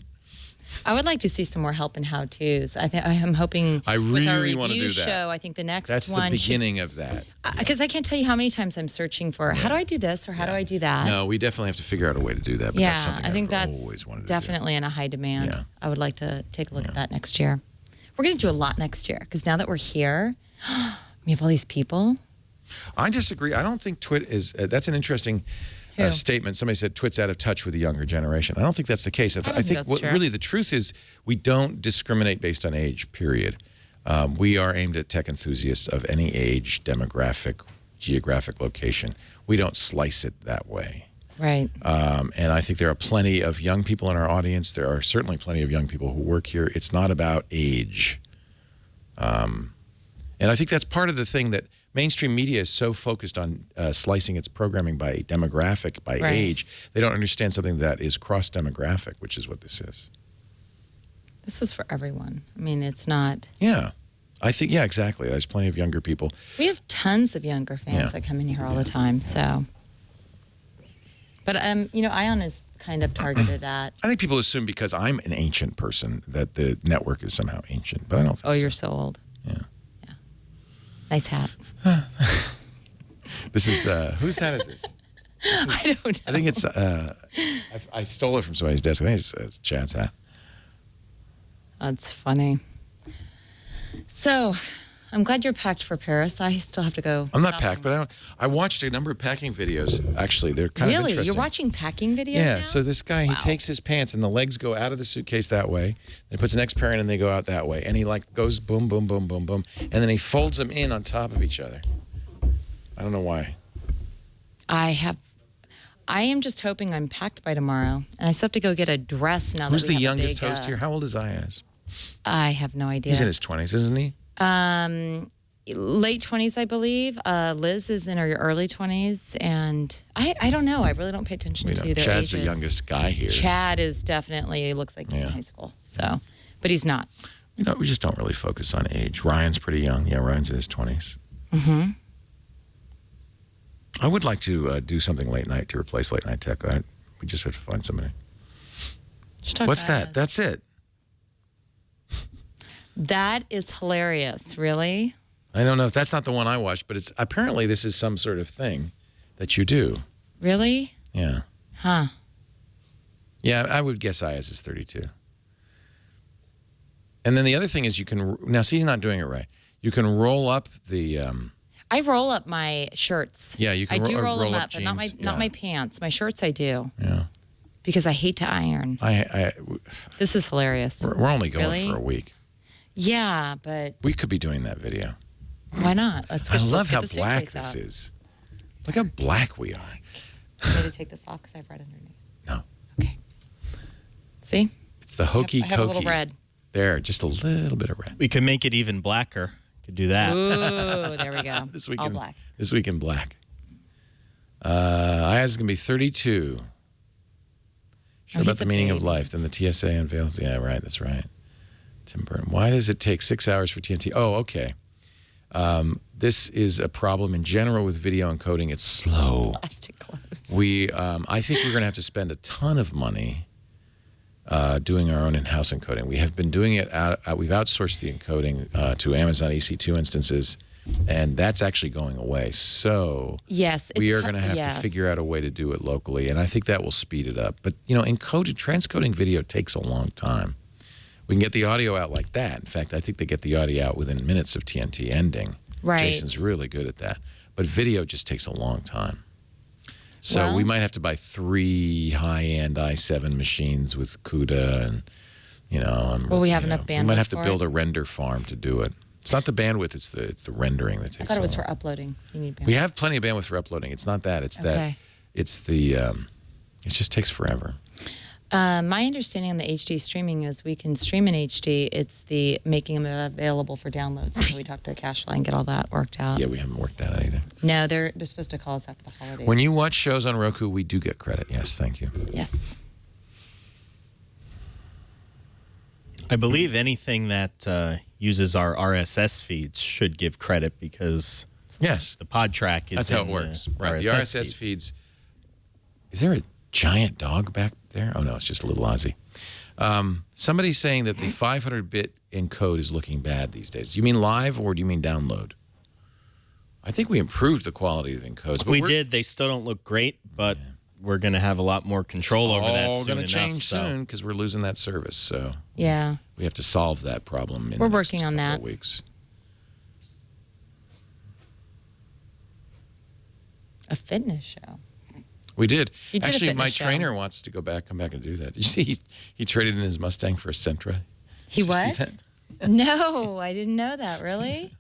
I would like to see some more help and how-tos. I'm hoping I with our really wanna review do that. show, I think the next That's the one beginning of that. because I can't tell you how many times I'm searching for how do I do this or how do I do that. No, we definitely have to figure out a way to do that. But Yeah, that's something I think I've that's always wanted to definitely in a high demand. Yeah. I would like to take a look at that next year. We're going to do a lot next year because now that we're here, we have all these people. do. I disagree. I don't think Twit is. That's an interesting Who? statement. Somebody said Twit's out of touch with the younger generation. I don't think that's the case. I think think that's what true. really the truth is we don't discriminate based on age. Period. We are aimed at tech enthusiasts of any age, demographic, geographic location. We don't slice it that way. Right. And I think there are plenty of young people in our audience. There are certainly plenty of young people who work here. It's not about age. And I think that's part of the thing that mainstream media is so focused on slicing its programming by demographic, by Right. age. They don't understand something that is cross-demographic, which is what this is. This is for everyone. I mean, it's not. Yeah. I think, yeah, exactly. There's plenty of younger people. We have tons of younger fans Yeah. that come in here all the time. So, but Ion is kind of targeted at. I think people assume because I'm an ancient person that the network is somehow ancient, but I don't think Oh, so. you're so old. Yeah. Yeah. Nice hat. This is, whose hat is this? I don't know. I think it's, I stole it from somebody's desk. I think it's Chad's hat. That's funny. So, I'm glad you're packed for Paris. I still have to go. I'm not shopping. packed, but I watched a number of packing videos. Actually, they're kind of Really? interesting. You're watching packing videos Yeah. now? So this guy, he takes his pants and the legs go out of the suitcase that way. Then he puts the next pair in and they go out that way. And he like goes boom, boom, boom, boom, boom, and then he folds them in on top of each other. I don't know why. I am just hoping I'm packed by tomorrow, and I still have to go get a dress now. Who's that we the have a youngest big, host here? How old is Ayaz? I have no idea. He's in his 20s, isn't he? Late 20s, I believe. Liz is in her early 20s, and I don't know. I really don't pay attention to their Chad's ages. the youngest guy here. Chad is definitely looks like he's in high school. So, but he's not. We just don't really focus on age. Ryan's pretty young. Yeah, Ryan's in his 20s. Mm-hmm. I would like to do something late night to replace late night tech. We just have to find somebody. What's that? That's it. That is hilarious. Really? I don't know if that's not the one I watched, but it's apparently this is some sort of thing that you do. Really? Yeah. Huh. Yeah, I would guess Ayaz is 32. And then the other thing is you can now see he's not doing it right. You can roll up the. I roll up my shirts. Yeah, you can I do roll them up up, but not jeans. not my pants. My shirts I do. Yeah. Because I hate to iron. This is hilarious. We're only going Really? for a week. Yeah, but We could be doing that video. why not? I Let's love get how the black suitcase this out. is. Look how black we are. You need to take this off because I have red underneath. No. Okay. See? It's the hokey I have a little cokey. red. There, just a little bit of red. We could make it even blacker. Could do that. Ooh, there we go. This week All in, black. This week in black. Ayaz is going to be 32. Sure Oh, about he's the a meaning of baby. life. Then the TSA unveils. Yeah, right. That's right. Tim Burton. Why does it take 6 hours for TNT? Oh, okay. This is a problem in general with video encoding. It's slow. Plastic clothes. I think we're going to have to spend a ton of money doing our own in-house encoding. We have been doing it. We've outsourced the encoding to Amazon EC2 instances, and that's actually going away. So Yes. we are going to have to figure out a way to do it locally, and I think that will speed it up. But transcoding video takes a long time. We can get the audio out like that. In fact, I think they get the audio out within minutes of TNT ending. Right. Jason's really good at that. But video just takes a long time. So Well- we might have to buy 3 high-end i7 machines with CUDA and, Will we have enough We might have to bandwidth for build it? a render farm to do it. It's not the bandwidth, it's the rendering that takes I thought it was so long. for uploading. You need bandwidth. We have plenty of bandwidth for uploading. It's not that. It's that. Okay. It's the. It just takes forever. My understanding on the HD streaming is we can stream in HD. It's the making them available for downloads. So we talked to Cashfly and get all that worked out. Yeah, we haven't worked that out either. No, they're supposed to call us after the holidays. When you watch shows on Roku, we do get credit. Yes, thank you. Yes. I believe anything that uses our RSS feeds should give credit because Yes, the pod track is that's how it in works. the Right. The RSS feeds. Is there a giant dog back there? Oh no, it's just a little Aussie. Somebody's saying that the 500-bit encode is looking bad these days. Do you mean live or do you mean download? I think we improved the quality of the encodes. But We we're did. They still don't look great, but we're going to have a lot more control over that all soon going enough. to change so. soon because we're losing that service. So Yeah. we have to solve that problem. In We're the next working on couple that. of weeks. A fitness show. We did. You did a Actually, my fitness show. trainer wants to come back and do that. Did you see he traded in his Mustang for a Sentra? He Did you see what? that? No, I didn't know that. Really?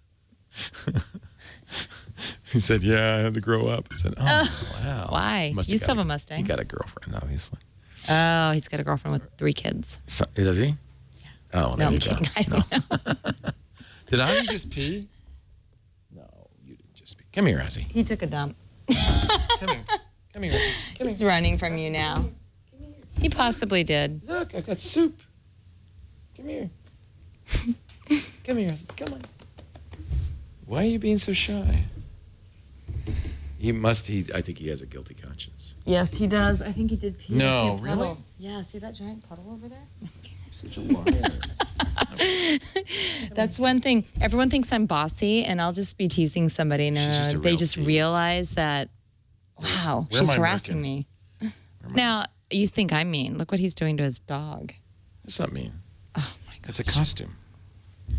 He said, "Yeah, I had to grow up." I said, "Oh, wow. Why? Must You got still have a Mustang. He got a girlfriend, obviously. Oh, he's got a girlfriend with 3 kids. So, does he? Yeah. Oh, No, there I'm you go. kidding. I don't know. Did Ozzy just pee? No, you didn't just pee. Come here, Ozzy. He took a dump. Come here. Come here, Ozzy. He's running from you now. He possibly did. Look, I got soup. Come here. Come here, Ozzy. Come on. Why are you being so shy? I think he has a guilty conscience. Yes, he does. I think he did pee. No, See a puddle? really? Yeah, see that giant puddle over there? Such a liar. That's one thing. Everyone thinks I'm bossy, and I'll just be teasing somebody, and She's just a they real just tease. realize that, wow, Where am she's I harassing working? me. Now, you think I'm mean. Look what he's doing to his dog. That's not mean. Oh, my God. That's a costume.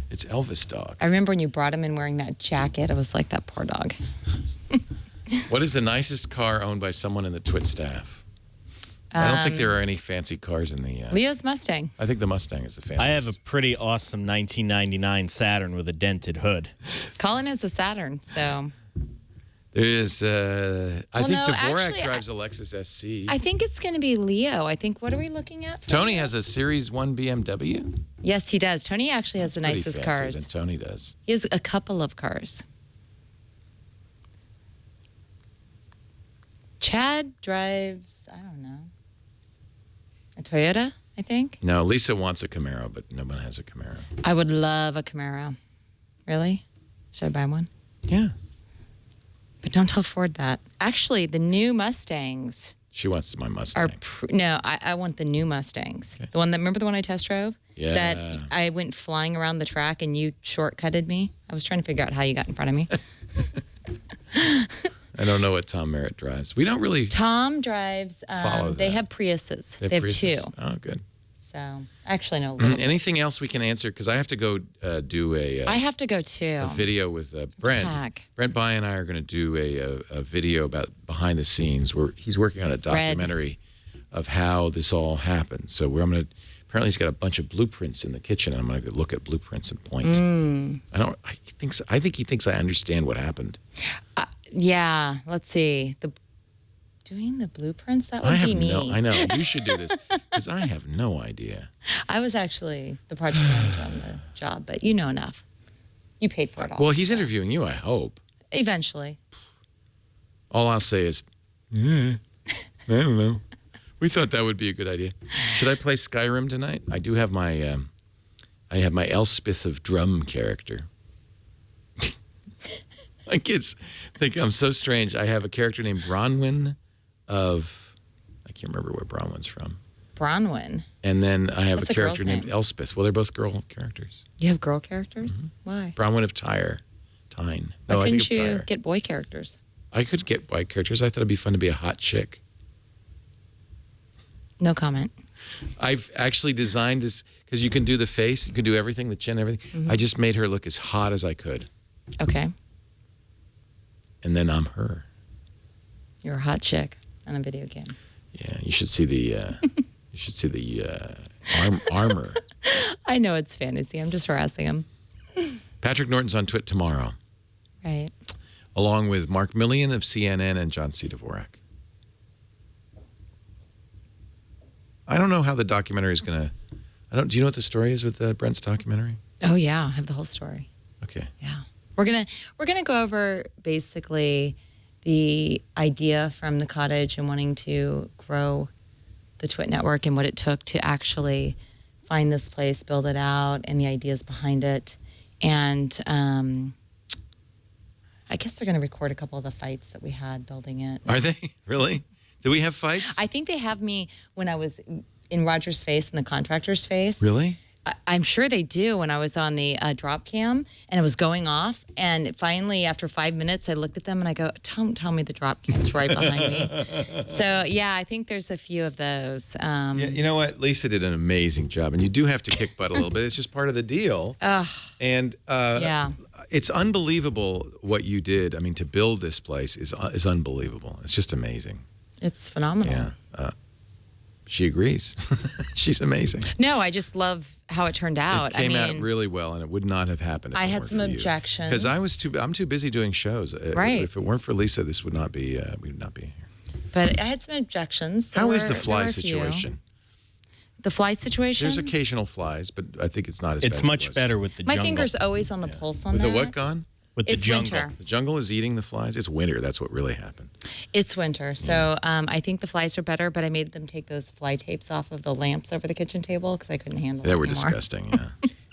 It's Elvis dog. I remember when you brought him in wearing that jacket. I was like, that poor dog. What is the nicest car owned by someone in the Twit staff? I don't think there are any fancy cars in the. Leo's Mustang. I think the Mustang is the fanciest. I have a pretty awesome 1999 Saturn with a dented hood. Colin has a Saturn, so There is. I Well, think no, Dvorak actually, drives a Lexus SC. I think it's going to be Leo. I think, what are we looking at? Tony has a Series 1 BMW. Yes, he does. Tony actually has the Pretty nicest fancy cars. than Tony does. He has a couple of cars. Chad drives, I don't know, a Toyota, I think. No, Lisa wants a Camaro, but no one has a Camaro. I would love a Camaro. Really? Should I buy one? Yeah. But don't tell Ford that. Actually, the new Mustangs She wants my are Mustang. no. I want the new Mustangs. Okay. The one that remember the one I test drove. Yeah. That I went flying around the track and you shortcutted me. I was trying to figure out how you got in front of me. I don't know what Tom Merritt drives. We don't really Tom drives. Follow They that. have Priuses. have They have Priuses. two. Oh, good. So I actually know a little. Anything else we can answer? Because I have to go do I have to go too. a video with Brent. Pack. Brent By and I are going to do a video about behind the scenes where he's working on a documentary of how this all happened. So I'm going to. Apparently, he's got a bunch of blueprints in the kitchen. And I'm going to look at blueprints and point. I think he thinks I understand what happened. Yeah. Let's see. Doing the blueprints. That would I have be me. no. I know you should do this because I have no idea. I was actually the project manager on the job, but you know enough. You paid for it all. Well, he's interviewing you. I hope. Eventually. All I'll say is, I don't know. We thought that would be a good idea. Should I play Skyrim tonight? I do have my, I have my Elspeth of Drum character. My kids think I'm so strange. I have a character named Bronwyn of, I can't remember where Bronwyn's from. Bronwyn. And then I have That's a a character girl's named name. Elspeth. Well, they're both girl characters. You have girl characters? Mm-hmm. Why? Bronwyn of Tyne. No, Why I think couldn't of you Tyre. get boy characters? I could get white characters. I thought it'd be fun to be a hot chick. No comment. I've actually designed this because you can do the face, you can do everything, the chin, everything. Mm-hmm. I just made her look as hot as I could, Okay. and then I'm her. You're a hot chick on a video game. Yeah, you should see the armor. I know it's fantasy. I'm just harassing him. Patrick Norton's on Twit tomorrow, Right. along with Mark Millian of CNN and John C. Dvorak. I don't know how the documentary is gonna. Do you know what the story is with Brent's documentary? Oh yeah, I have the whole story. Okay. Yeah. We're gonna go over basically the idea from the cottage and wanting to grow the Twit network and what it took to actually find this place, build it out, and the ideas behind it. And I guess they're gonna record a couple of the fights that we had building it. Are they really? Do we have fights? I think they have me when I was in Roger's face and the contractor's face. Really? I'm sure they do when I was on the drop cam and it was going off. And finally, after 5 minutes, I looked at them and I go, don't tell me the drop cam's right behind me. So, yeah, I think there's a few of those. Yeah, you know what? Lisa did an amazing job, and you do have to kick butt a little bit. It's just part of the deal. And Yeah. it's unbelievable what you did. I mean, to build this place is unbelievable. It's just amazing. It's phenomenal. Yeah. She agrees. She's amazing. No, I just love how it turned out. It came I out mean, really well, and it would not have happened. If I it had weren't some for you. objections. Because I'm too busy doing shows. Right. If it weren't for Lisa, this would not be. We would not be here. but I had some objections. How is the There fly were a few. situation? The fly situation? There's occasional flies, but I think it's not as bad. It's as it much was. better with the My jungle. finger's always on the pulse on With that. the what gone? With the It's jungle. winter. The jungle is eating the flies. It's winter. That's what really happened. It's winter, so I think the flies are better. But I made them take those fly tapes off of the lamps over the kitchen table because I couldn't handle it They were anymore. disgusting. Yeah.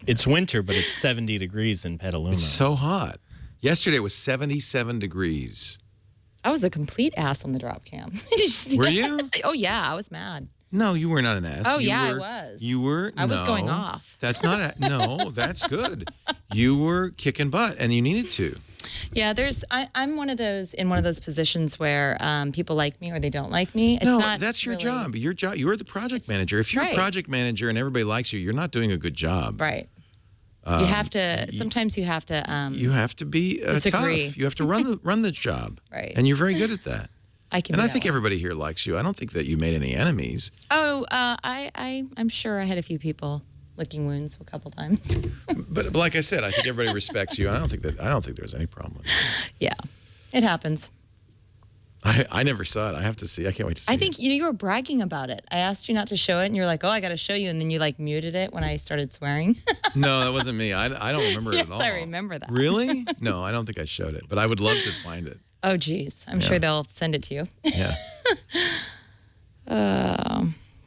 It's winter, but it's 70 degrees in Petaluma. It's so hot. Yesterday it was 77 degrees. I was a complete ass on the drop cam. Did you see Were that? you? Oh yeah, I was mad. No, you were not an ass. Oh, You yeah, I were- was. You were. I was no. going off. That's not. No, that's good. You were kicking butt, and you needed to. Yeah, I'm one of those in one of those positions where people like me or they don't like me. It's No, not that's your really- job. Your job. You're the project manager. If you're right. a project manager and everybody likes you, you're not doing a good job. Right. You have to. Sometimes you have to. You have to be Disagree. tough. You have to run the job. Right. And you're very good at that. I can. And be I that think way. everybody here likes you. I don't think that you made any enemies. Oh, I'm sure I had a few people licking wounds a couple times. But like I said, I think everybody respects you. I don't think there's any problem with that. Yeah. It happens. I never saw it. I have to see. I can't wait to see I it. think you were bragging about it. I asked you not to show it, and you're like, "Oh, I got to show you," and then you like muted it when I started swearing. No, that wasn't me. I don't remember Yes, it at all. I remember that. Really? No, I don't think I showed it, but I would love to find it. Oh, geez. I'm sure they'll send it to you. Yeah.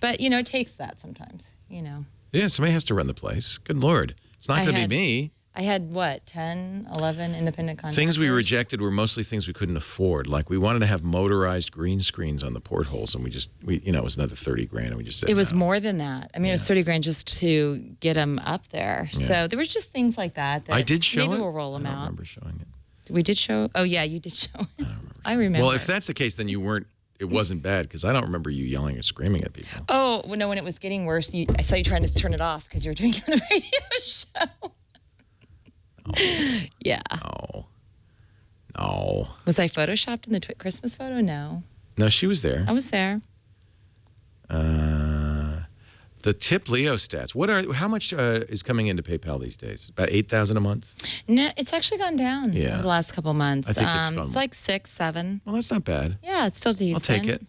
But, you know, it takes that sometimes, you know. Yeah, somebody has to run the place. Good Lord. It's not I going to had- be me. I had, 10, 11 independent contractors? Things we rejected were mostly things we couldn't afford. Like we wanted to have motorized green screens on the portholes, and it was another 30 grand, and we just said It was no. more than that. I mean, it was 30 grand just to get them up there. So there was just things like that. I did show maybe it. we'll roll them I don't out. remember showing it. We did show. Oh, yeah, you did show it. I remember. Well, if that's the case, then it wasn't bad because I don't remember you yelling or screaming at people. Oh, well, no, when it was getting worse, I saw you trying to turn it off because you were doing it on the radio show. Yeah. No. Was I photoshopped in the Christmas photo? No. No, she was there. I was there. The tip Leo stats. How much is coming into PayPal these days? About 8,000 a month? No, it's actually gone down Yeah. over the last couple months. I think it's gone- it's like 6, 7. Well, that's not bad. Yeah, it's still decent. I'll take it.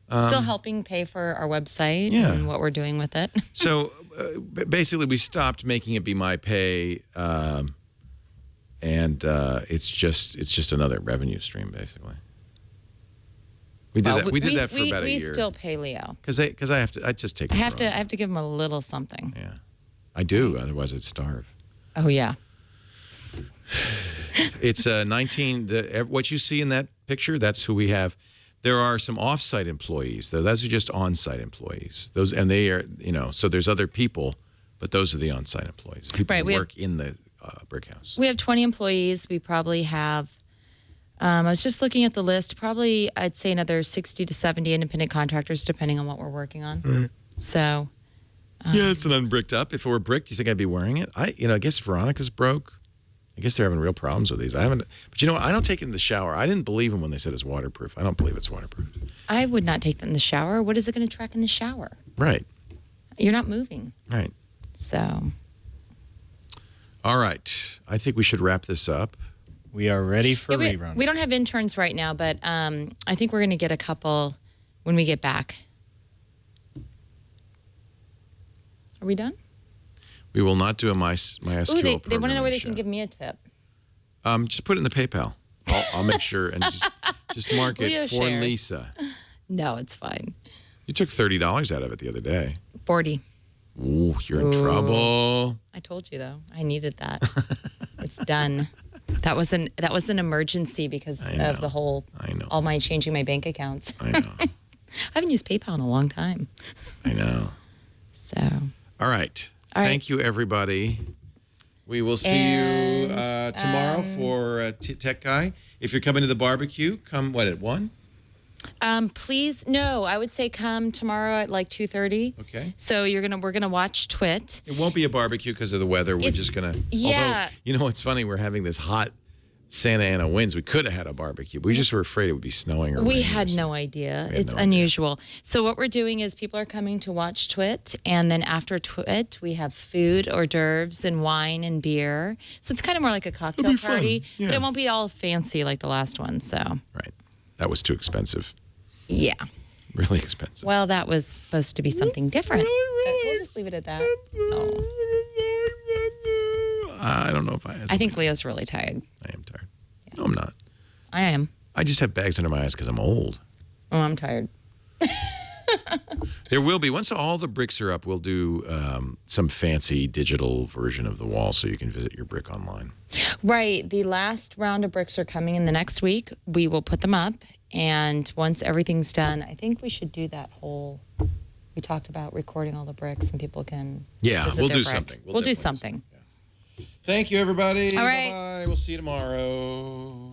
It's still helping pay for our website Yeah. and what we're doing with it. So basically, we stopped making it be my pay, and it's just another revenue stream, basically. We did Well, that. We did that for about a year. We still pay Leo. Because I just take. I it have wrong. to. I have to give him a little something. Yeah, I do. Otherwise, I'd starve. Oh yeah. It's 19. What you see in that picture, that's who we have. There are some off-site employees. Those are just on-site employees. And they are, so there's other people, but those are the on-site employees. People Right, who we have- work in the brick house. We have 20 employees. We probably have. I was just looking at the list. Probably, I'd say another 60 to 70 independent contractors, depending on what we're working on. Right. So. Yeah, it's an unbricked up. If it were bricked, do you think I'd be wearing it? I guess Veronica's broke. I guess they're having real problems with these. I haven't, but what? I don't take it in the shower. I didn't believe them when they said it's waterproof. I don't believe it's waterproof. I would not take them in the shower. What is it going to track in the shower? Right. You're not moving. Right. So. All right. I think we should wrap this up. We are ready for Yeah, reruns. we don't have interns right now, but I think we're going to get a couple when we get back. Are we done? We will not do a MySQL Ooh, they want to know where programming they can show. give me a tip. Just put it in the PayPal. I'll make sure and just mark Leo it for shares. Lisa. No, it's fine. You took $30 out of it the other day. 40. Ooh, you're in trouble. I told you though. I needed that. It's done. That was an emergency because know. of the whole I know. all my changing my bank accounts. I know. I haven't used PayPal in a long time. I know. So All right. All right. Thank you, everybody. We will see And, you tomorrow for Tech Guy. If you're coming to the barbecue, come, at 1? please no, I would say come tomorrow at like 2:30. Okay. So we're gonna watch Twit. It won't be a barbecue because of the weather. We're just going to. Yeah. Although, what's funny? We're having this hot Santa Ana winds. We could have had a barbecue. We just were afraid it would be snowing or We raining or had something. no idea. We had It's no idea. unusual. So what we're doing is people are coming to watch Twit, and then after Twit, we have food, hors d'oeuvres, and wine and beer. So it's kind of more like a cocktail be fun. party, Yeah. but it won't be all fancy like the last one. So Right. That was too expensive. yeah. Really expensive. Well, that was supposed to be something different. But we'll just leave it at that. Oh, I don't know if I think Leo's really tired. I am tired. No, I'm not. I am. I just have bags under my eyes because I'm old. Oh, I'm tired. There will be, once all the bricks are up, we'll do some fancy digital version of the wall so you can visit your brick online. Right. The last round of bricks are coming in the next week. We will put them up. And once everything's done, I think we should do that whole. We talked about recording all the bricks and people can. Yeah, visit we'll their do brick. something. We'll do definitely something. Thank you, everybody. All right. Bye-bye. We'll see you tomorrow.